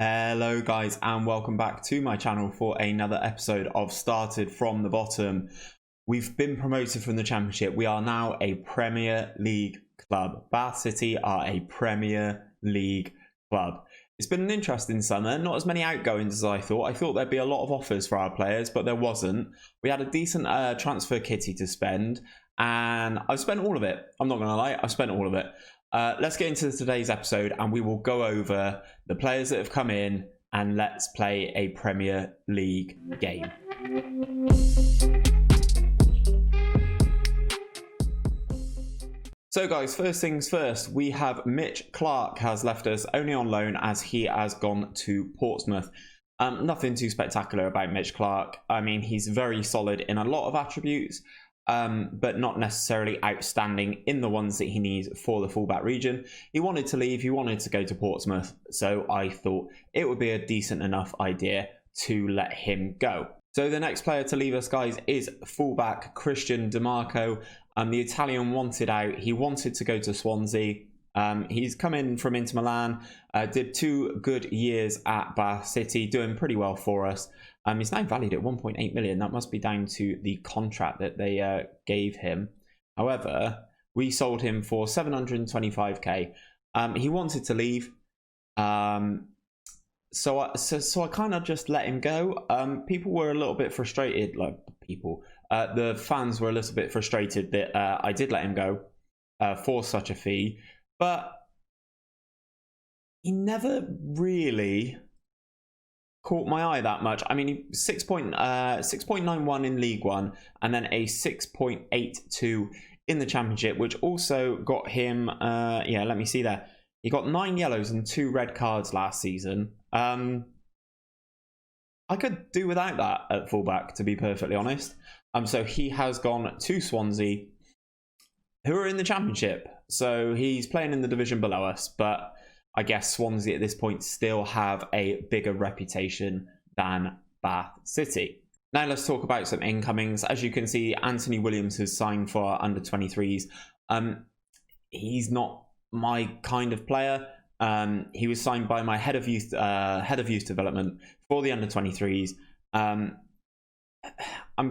Hello guys and welcome back to my channel for another episode of Started from the Bottom. We've been promoted from the Championship. We are now a Premier League club. Bath City are a Premier League club. It's been an interesting summer, not as many outgoings as I thought. I thought there'd be a lot of offers for our players, but there wasn't. We had a decent transfer kitty to spend and I've spent all of it. I'm not going to lie, I've spent all of it. Let's get into today's episode and we will go over the players that have come in and let's play a Premier League game. So guys, first things first, we have Mitch Clark has left us only on loan as he has gone to Portsmouth. Nothing too spectacular about Mitch Clark. I mean, he's very solid in a lot of attributes. But not necessarily outstanding in the ones that he needs for the fullback region. He wanted to leave, he wanted to go to Portsmouth, so I thought it would be a decent enough idea to let him go. So the next player to leave us, guys, is fullback Christian DiMarco. The Italian wanted out, he wanted to go to Swansea. He's come in from Inter Milan, did 2 good years at Bath City, doing pretty well for us. He's now valued at 1.8 million. That must be down to the contract that they gave him. However, we sold him for 725k. He wanted to leave, so I kind of just let him go. People were a little bit frustrated, the fans were a little bit frustrated that I did let him go for such a fee, but he never really caught my eye that much. I mean, 6.91 in League One and then a 6.82 in the Championship, which also got him, let me see there. He got 9 yellows and 2 red cards last season. I could do without that at fullback, to be perfectly honest. So he has gone to Swansea, who are in the Championship. So he's playing in the division below us, but I guess Swansea at this point still have a bigger reputation than Bath City. Now let's talk about some incomings. As you can see, Anthony Williams has signed for our under-23s. He's not my kind of player. He was signed by my head of youth development for the under-23s. I'm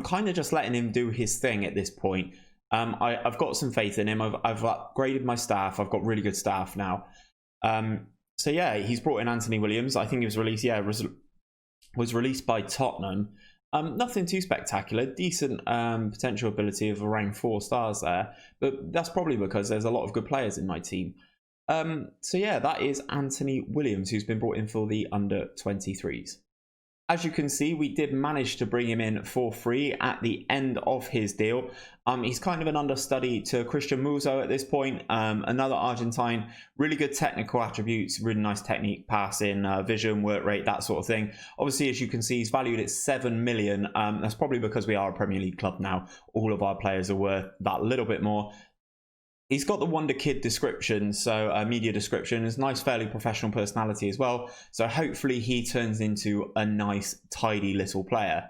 kind of just letting him do his thing at this point. I've got some faith in him. I've upgraded my staff. I've got really good staff now. So yeah, he's brought in Anthony Williams. I think he was released, was released by Tottenham. Nothing too spectacular, decent potential ability of around 4 stars there, but that's probably because there's a lot of good players in my team. So yeah, that is Anthony Williams, who's been brought in for the under-23s. As you can see, we did manage to bring him in for free at the end of his deal. He's kind of an understudy to Christian Muzo at this point. Another Argentine, really good technical attributes, really nice technique, passing, vision, work rate, that sort of thing. Obviously, as you can see, he's valued at 7 million. That's probably because we are a Premier League club now. All of our players are worth that little bit more. He's got the Wonder Kid description, so media description. Is nice, fairly professional personality as well. So hopefully he turns into a nice, tidy little player.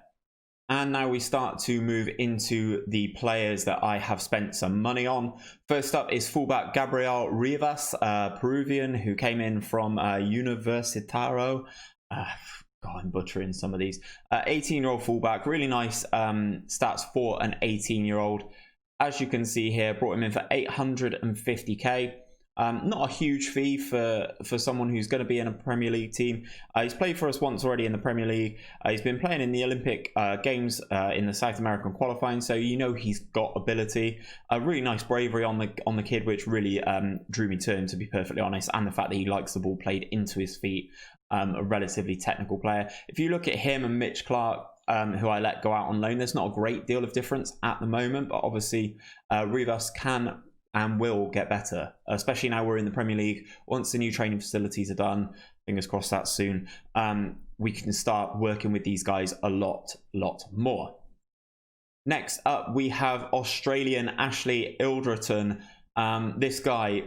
And now we start to move into the players that I have spent some money on. First up is fullback Gabriel Rivas, Peruvian, who came in from Universitario. God, I'm butchering some of these. 18-year-old fullback, really nice stats for an 18-year-old. As you can see here, brought him in for 850k. Not a huge fee for someone who's going to be in a Premier League team. He's played for us once already in the Premier League. He's been playing in the Olympic Games in the South American qualifying, so you know he's got ability. A really nice bravery on the kid, which really drew me to him, to be perfectly honest, and the fact that he likes the ball played into his feet. A relatively technical player. If you look at him and Mitch Clark, who I let go out on loan, there's not a great deal of difference at the moment, but obviously Rivas can and will get better, especially now we're in the Premier League. Once the new training facilities are done, fingers crossed that soon, we can start working with these guys a lot more. Next up, we have Australian Ashley Ilderton. This guy,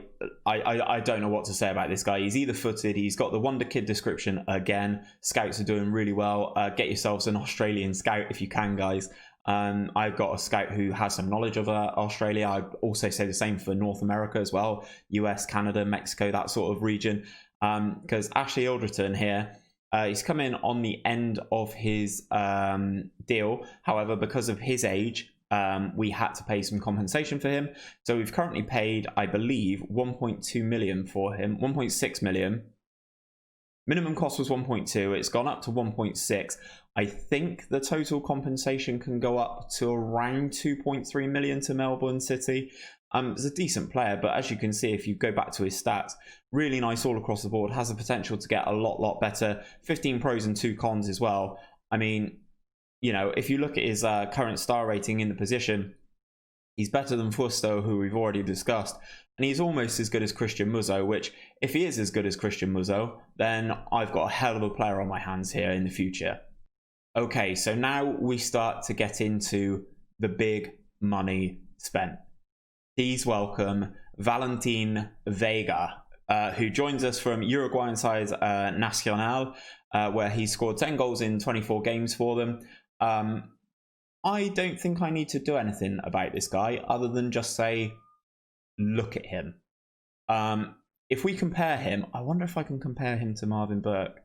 I don't know what to say about this guy. He's either footed, he's got the Wonder Kid description again. Scouts are doing really well. Get yourselves an Australian scout if you can, guys. I've got a scout who has some knowledge of Australia. I also say the same for North America as well. US, Canada, Mexico, that sort of region. because Ashley Alderton here, he's come in on the end of his deal. However, because of his age, we had to pay some compensation for him. So we've currently paid, I believe, 1.2 million for him, 1.6 million. Minimum cost was 1.2. It's gone up to 1.6. I think the total compensation can go up to around 2.3 million to Melbourne City. It's a decent player, but as you can see, if you go back to his stats, really nice all across the board. Has the potential to get a lot better. 15 pros and 2 cons as well. I mean, you know, if you look at his current star rating in the position, he's better than Fusto, who we've already discussed. And he's almost as good as Christian Muzzo, which, if he is as good as Christian Muzzo, then I've got a hell of a player on my hands here in the future. Okay, so now we start to get into the big money spent. Please welcome Valentin Vega, who joins us from Uruguayan side Nacional, where he scored 10 goals in 24 games for them. I don't think I need to do anything about this guy other than just say, look at him. If we compare him, I wonder if I can compare him to Marvin Burke.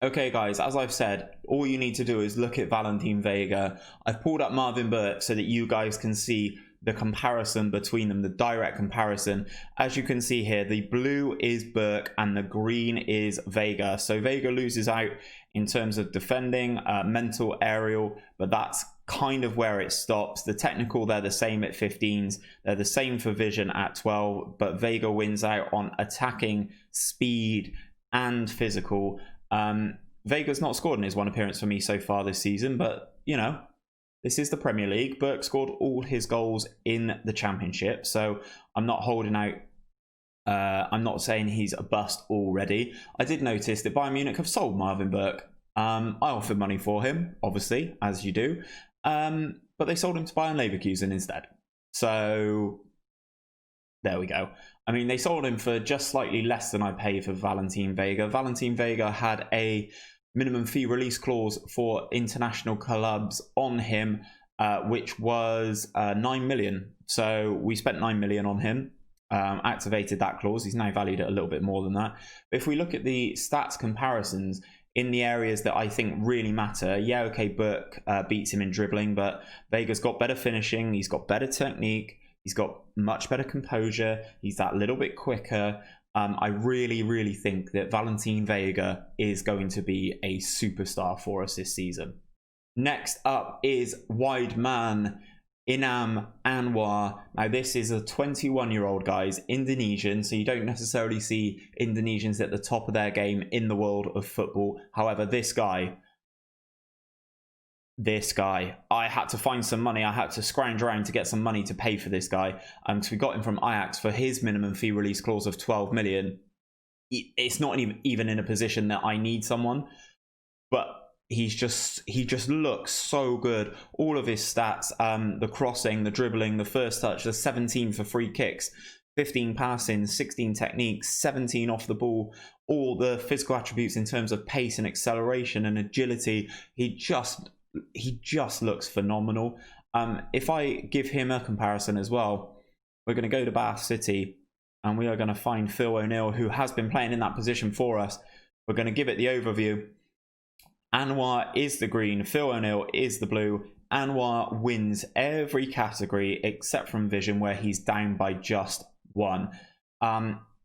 Okay, guys, as I've said, all you need to do is look at Valentin Vega. I've pulled up Marvin Burke so that you guys can see the comparison between them, the direct comparison. As you can see here, the blue is Burke and the green is Vega. So Vega loses out in terms of defending, mental, aerial, but that's kind of where it stops. The technical, they're the same at 15s. They're the same for vision at 12, but Vega wins out on attacking, speed, and physical. Vega's not scored in his one appearance for me so far this season, but, you know, this is the Premier League. Burke scored all his goals in the Championship, so I'm not holding out. I'm not saying he's a bust already. I did notice that Bayern Munich have sold Marvin Burke. I offered money for him, obviously, as you do. But they sold him to Bayern Leverkusen instead. So there we go. I mean, they sold him for just slightly less than I paid for Valentin Vega. Valentin Vega had a minimum fee release clause for international clubs on him, which was 9 million. So we spent 9 million on him, activated that clause. He's now valued at a little bit more than that. But if we look at the stats comparisons in the areas that I think really matter, yeah, okay, Burke beats him in dribbling, but Vega's got better finishing, he's got better technique, he's got much better composure, he's that little bit quicker. I really think that Valentin Vega is going to be a superstar for us this season. Next up is wide man Inam Anwar. Now this is a 21-year-old guys, Indonesian, so you don't necessarily see Indonesians at the top of their game in the world of football. However, this guy, I had to find some money. I had to scrounge around to get some money to pay for this guy. So we got him from Ajax for his minimum fee release clause of 12 million. It's not even in a position that I need someone, but he just looks so good. All of his stats, the crossing, the dribbling, the first touch, the 17 for free kicks, 15 passing, 16 techniques, 17 off the ball, all the physical attributes in terms of pace and acceleration and agility. He just looks phenomenal. If I give him a comparison as well, we're going to go to Bath City and we are going to find Phil O'Neill, who has been playing in that position for us. We're going to give it the overview. Anwar is the green, Phil O'Neill is the blue. Anwar wins every category except from vision, where he's down by just 1.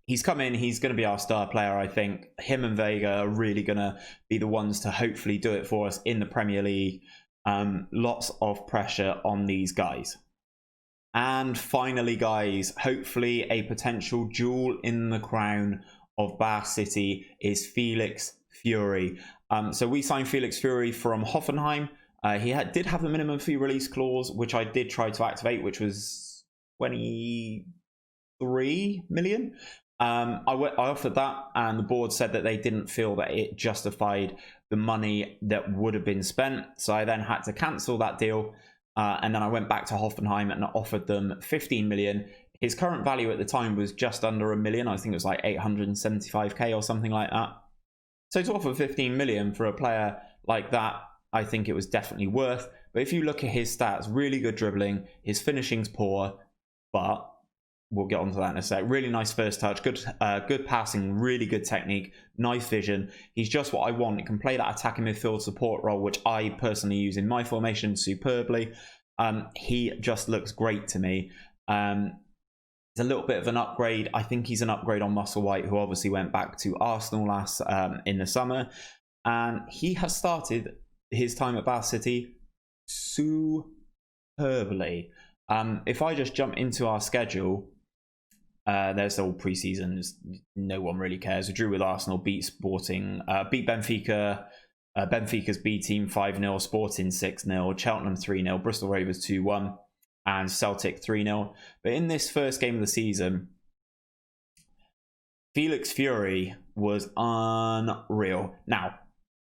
He's come in, he's going to be our star player, I think. Him and Vega are really going to be the ones to hopefully do it for us in the Premier League. Lots of pressure on these guys. And finally, guys, hopefully a potential jewel in the crown of Bath City is Felix Fury. So we signed Felix Fury from Hoffenheim. He did have a minimum fee release clause, which I did try to activate, which was 23 million. I offered that, and the board said that they didn't feel that it justified the money that would have been spent. So I then had to cancel that deal, and then I went back to Hoffenheim and offered them 15 million. His current value at the time was just under a million. I think it was like 875k or something like that. So to offer 15 million for a player like that, I think it was definitely worth. But if you look at his stats, really good dribbling, his finishing's poor, but we'll get onto that in a sec. Really nice first touch, good passing, really good technique, nice vision. He's just what I want. He can play that attacking midfield support role, which I personally use in my formation superbly. He just looks great to me. It's a little bit of an upgrade. I think he's an upgrade on Musselwhite, who obviously went back to Arsenal last in the summer, and he has started his time at Bath City superbly. If I just jump into our schedule, there's all pre-seasons. No one really cares. We drew with Arsenal, beat Sporting, beat Benfica. Benfica's B team 5-0, Sporting 6-0, Cheltenham 3-0, Bristol Rovers 2-1, and Celtic 3-0. But in this first game of the season, Felix Fury was unreal. Now,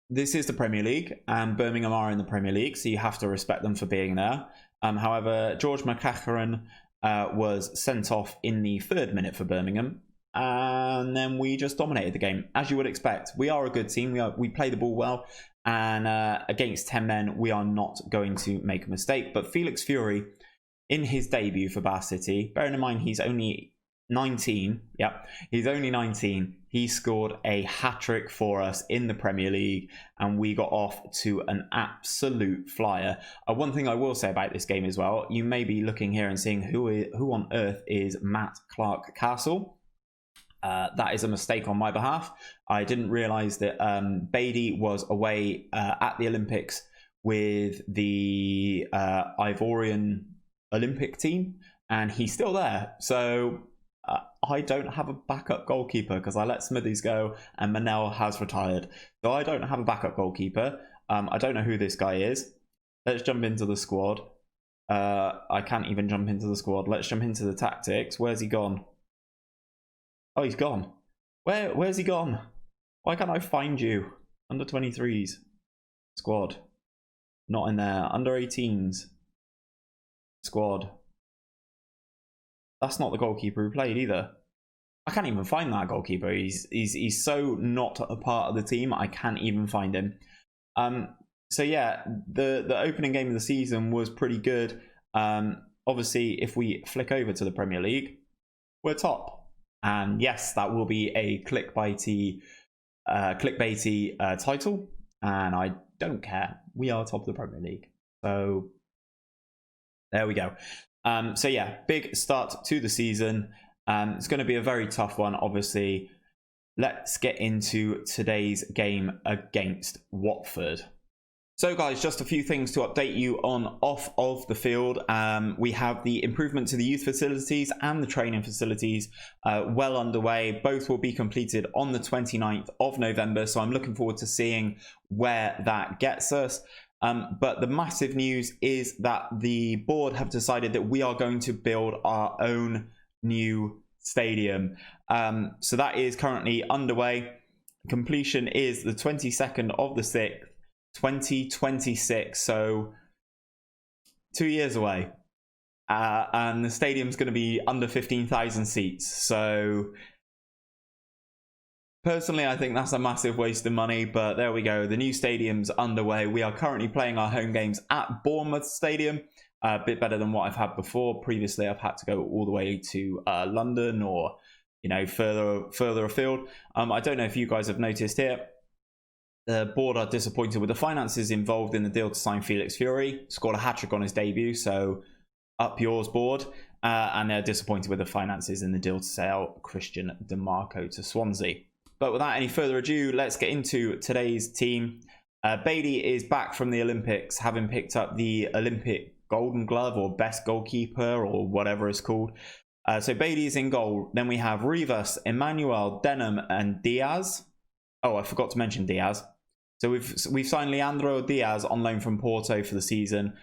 this is the Premier League, and Birmingham are in the Premier League, so you have to respect them for being there. However, George McCacheran was sent off in the 3rd minute for Birmingham, and then we just dominated the game, as you would expect. We are a good team. We play the ball well, and against 10 men, we are not going to make a mistake. But Felix Fury, in his debut for Bath City, bearing in mind he's only 19, he's only 19, he scored a hat-trick for us in the Premier League, and we got off to an absolute flyer. One thing I will say about this game as well, you may be looking here and seeing who on earth is Matt Clark-Castle. That is a mistake on my behalf. I didn't realise that Beatty was away at the Olympics with the Ivorian Olympic team, and he's still there. So I don't have a backup goalkeeper because I let Smithies go and Manel has retired. So I don't have a backup goalkeeper. I don't know who this guy is. Let's jump into the squad. I can't even jump into the squad. Let's jump into the tactics. Where's he gone? Oh, he's gone. Where's he gone? Why can't I find you? Under 23s. Squad. Not in there. Under 18s. Squad. That's not the goalkeeper who played either. I can't even find that goalkeeper. He's so not a part of the team. I can't even find him. So yeah, the opening game of the season was pretty good. Obviously, if we flick over to the Premier League, we're top. And yes, that will be a clickbaity title, and I don't care. We are top of the Premier League. So there we go. So yeah, big start to the season. It's going to be a very tough one, obviously. Let's get into today's game against Watford. So guys, just a few things to update you on off of the field. We have the improvement to the youth facilities and the training facilities well underway. Both will be completed on the 29th of November. So I'm looking forward to seeing where that gets us. But the massive news is that the board have decided that we are going to build our own new stadium. So that is currently underway. Completion is the 22nd of the 6th, 2026. So 2 years away. And the stadium's going to be under 15,000 seats. So personally, I think that's a massive waste of money, but there we go. The new stadium's underway. We are currently playing our home games at Bournemouth Stadium. A bit better than what I've had before. Previously, I've had to go all the way to London or, you know, further afield. I don't know if you guys have noticed here. The board are disappointed with the finances involved in the deal to sign Felix Fury. Scored a hat-trick on his debut, so up yours, board. And they're disappointed with the finances in the deal to sell Christian DeMarco to Swansea. But without any further ado, let's get into today's team. Beatty is back from the Olympics, having picked up the Olympic Golden Glove or Best Goalkeeper or whatever it's called. So Beatty is in goal. Then we have Rivas, Emmanuel, Denham and Diaz. Oh, I forgot to mention Diaz. So we've signed Leandro Diaz on loan from Porto for the season,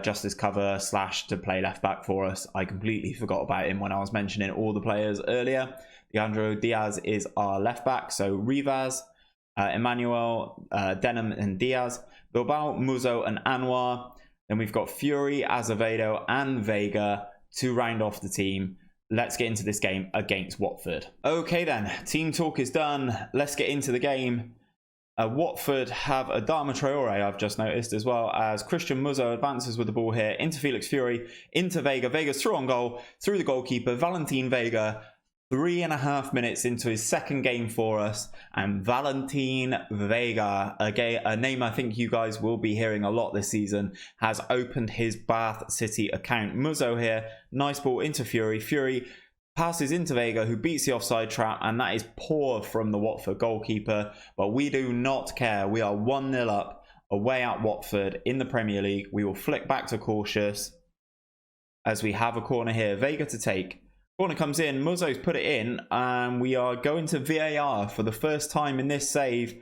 just as cover / to play left back for us. I completely forgot about him when I was mentioning all the players earlier. Leandro Diaz is our left back. So Rivas, Emmanuel, Denham and Diaz, Bilbao, Muzo and Anwar. Then we've got Fury, Azevedo and Vega to round off the team. Let's get into this game against Watford. Okay then, team talk is done. Let's get into the game. Watford have Adama Traore, I've just noticed, as well as Christian Muzzo advances with the ball here into Felix Fury, into Vega. Vega's through on goal, through the goalkeeper, Valentin Vega. 3.5 minutes into his second game for us, and Valentin Vega, a name I think you guys will be hearing a lot this season, has opened his Bath City account. Muzzo here, nice ball into Fury. Fury passes into Vega, who beats the offside trap, and that is poor from the Watford goalkeeper, but we do not care. We are 1-0 up away at Watford in the Premier League. We will flick back to cautious as we have a corner here. Vega to take. Corner comes in, Muzzo's put it in, and we are going to VAR for the first time in this save.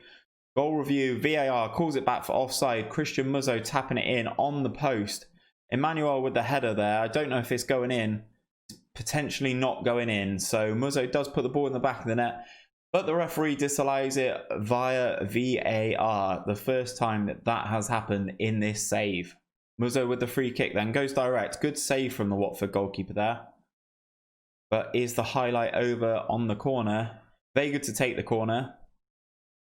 Goal review, VAR calls it back for offside. Christian Muzzo tapping it in on the post. Emmanuel with the header there. I don't know if it's going in. It's potentially not going in. So Muzzo does put the ball in the back of the net, but the referee disallows it via VAR. The first time that has happened in this save. Muzzo with the free kick then goes direct. Good save from the Watford goalkeeper there. But is the highlight over on the corner? Vega to take the corner,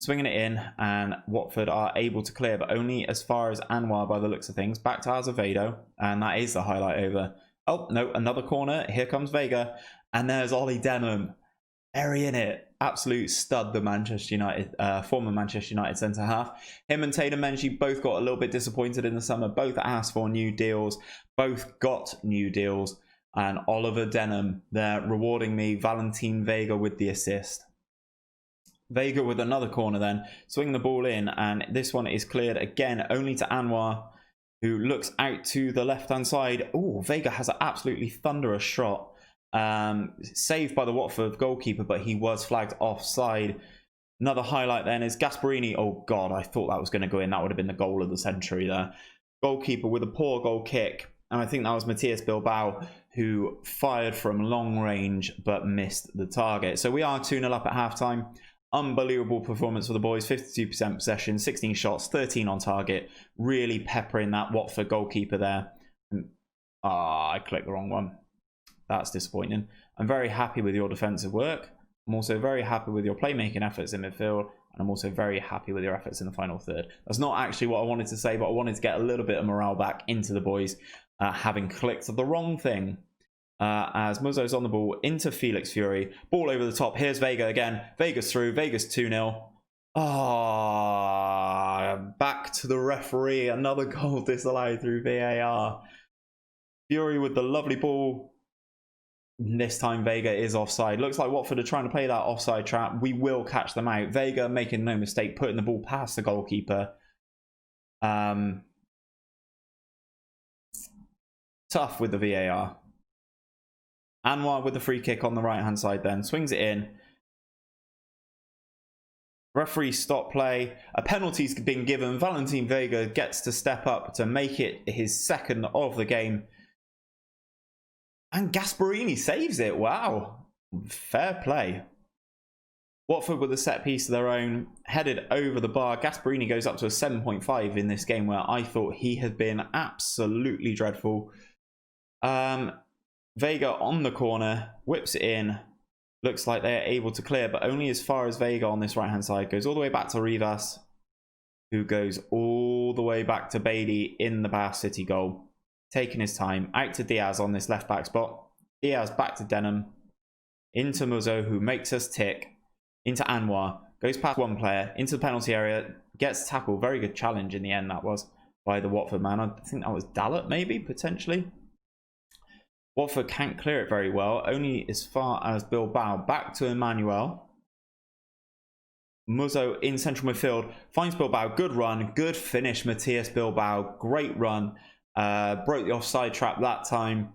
swinging it in, and Watford are able to clear, but only as far as Anwar by the looks of things. Back to Azevedo, and that is the highlight over. Oh, no, another corner. Here comes Vega, and there's Ollie Denham. Very in it. Absolute stud, the Manchester United, former Manchester United centre-half. Him and Taylor Menji both got a little bit disappointed in the summer. Both asked for new deals. Both got new deals. And Oliver Denham there rewarding me. Valentin Vega with the assist. Vega with another corner then. Swing the ball in. And this one is cleared again only to Anwar, who looks out to the left-hand side. Oh, Vega has an absolutely thunderous shot. Saved by the Watford goalkeeper, but he was flagged offside. Another highlight then is Gasparini. Oh, God, I thought that was going to go in. That would have been the goal of the century there. Goalkeeper with a poor goal kick. And I think that was Matías Bilbao, who fired from long range but missed the target. So we are 2-0 up at halftime. Unbelievable performance for the boys. 52% possession, 16 shots, 13 on target. Really peppering that Watford goalkeeper there. I clicked the wrong one. That's disappointing. I'm very happy with your defensive work. I'm also very happy with your playmaking efforts in midfield. And I'm also very happy with your efforts in the final third. That's not actually what I wanted to say, but I wanted to get a little bit of morale back into the boys, having clicked the wrong thing. As Muzzo's on the ball into Felix Fury. Ball over the top. Here's Vega again. Vega's through. Vega's 2-0. Back to the referee. Another goal disallowed through VAR. Fury with the lovely ball. This time Vega is offside. Looks like Watford are trying to play that offside trap. We will catch them out. Vega making no mistake, putting the ball past the goalkeeper. Tough with the VAR. Anwar with the free kick on the right hand side then. Swings it in. Referee stop play. A penalty's been given. Valentin Vega gets to step up to make it his second of the game. And Gasparini saves it. Wow. Fair play. Watford with a set piece of their own. Headed over the bar. Gasparini goes up to a 7.5 in this game, where I thought he had been absolutely dreadful. Vega on the corner. Whips it in. Looks like they're able to clear, but only as far as Vega on this right-hand side. Goes all the way back to Rivas, who goes all the way back to Bailey in the Bath City goal. Taking his time. Out to Diaz on this left-back spot. Diaz back to Denham. Into Muzzo, who makes us tick. Into Anwar. Goes past one player. Into the penalty area. Gets tackled. Very good challenge in the end, that was, by the Watford man. I think that was Dallet, maybe, potentially. Watford can't clear it very well. Only as far as Bilbao. Back to Emmanuel. Muzzo in central midfield. Finds Bilbao. Good run. Good finish, Matías Bilbao. Great run. Broke the offside trap that time.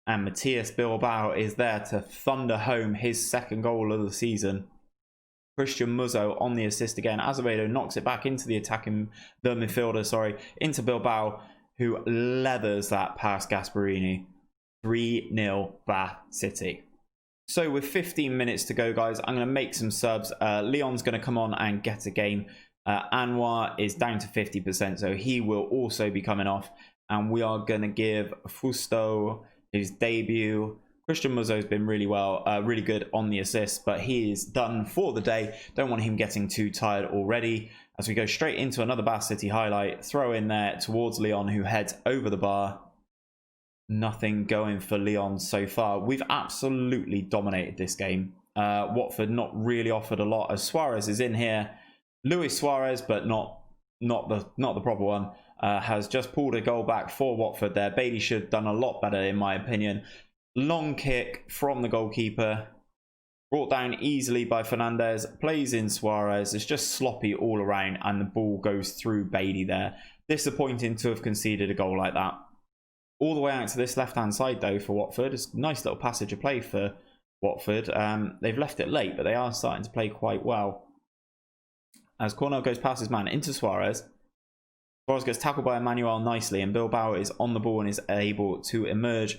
And Matías Bilbao is there to thunder home his second goal of the season. Christian Muzzo on the assist again. Azevedo knocks it back into the midfielder, into Bilbao, who leathers that past Gasparini. 3-0 Bath City. So with 15 minutes to go, guys, I'm going to make some subs. Leon's going to come on and get a game. Anwar is down to 50%, so he will also be coming off. And we are going to give Fusto his debut. Christian Muzzo's been really good on the assist, but he is done for the day. Don't want him getting too tired already. As we go straight into another Bath City highlight, throw in there towards Leon, who heads over the bar. Nothing going for Leon so far. We've absolutely dominated this game. Watford not really offered a lot, as Suarez is in here. Luis Suarez, but not the proper one, has just pulled a goal back for Watford there. Bailey should have done a lot better, in my opinion. Long kick from the goalkeeper, brought down easily by Fernandez, plays in Suarez. It's just sloppy all around, and the ball goes through Bailey there. Disappointing to have conceded a goal like that. All the way out to this left-hand side, though, for Watford. It's a nice little passage of play for Watford. They've left it late, but they are starting to play quite well. As Cornell goes past his man into Suarez. Suarez gets tackled by Emmanuel nicely, and Bilbao is on the ball and is able to emerge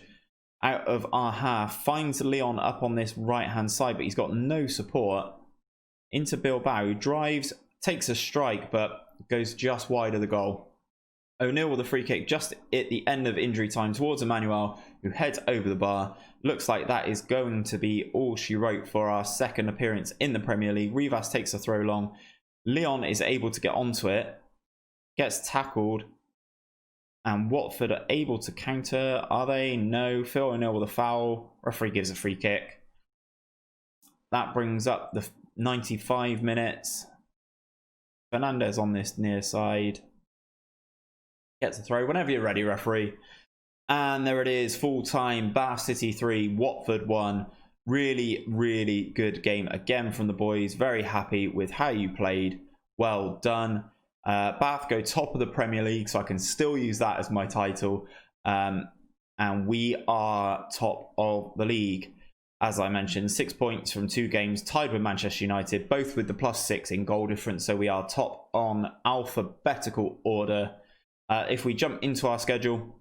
out of our half. Finds Leon up on this right-hand side, but he's got no support. Into Bilbao, who drives, takes a strike, but goes just wide of the goal. O'Neill with a free kick just at the end of injury time towards Emmanuel, who heads over the bar. Looks like that is going to be all she wrote for our second appearance in the Premier League. Rivas takes a throw long. Leon is able to get onto it. Gets tackled. And Watford are able to counter. Are they? No. Phil O'Neill with a foul. Referee gives a free kick. That brings up the 95 minutes. Fernandez on this near side. Gets a throw. Whenever you're ready, referee. And there it is. Full time. Bath City 3. Watford 1. Really, really good game again from the boys. Very happy with how you played. Well done. Bath go top of the Premier League, so I can still use that as my title. And we are top of the league. As I mentioned, 6 points from 2 games, tied with Manchester United, both with the +6 in goal difference. So we are top on alphabetical order. If we jump into our schedule,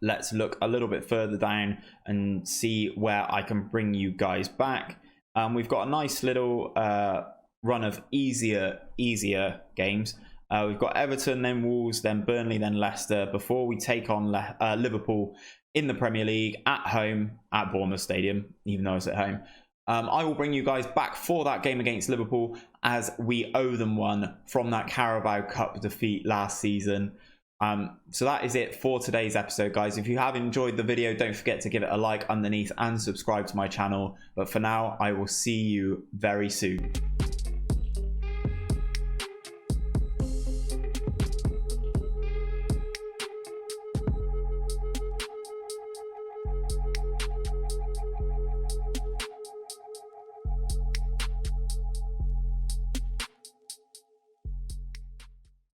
let's look a little bit further down and see where I can bring you guys back. We've got a nice little run of easier games. We've got Everton, then Wolves, then Burnley, then Leicester, before we take on Liverpool in the Premier League at home at Bournemouth Stadium, even though it's at home. I will bring you guys back for that game against Liverpool, as we owe them one from that Carabao Cup defeat last season. So that is it for today's episode, guys. If you have enjoyed the video, don't forget to give it a like underneath and subscribe to my channel. But for now, I will see you very soon.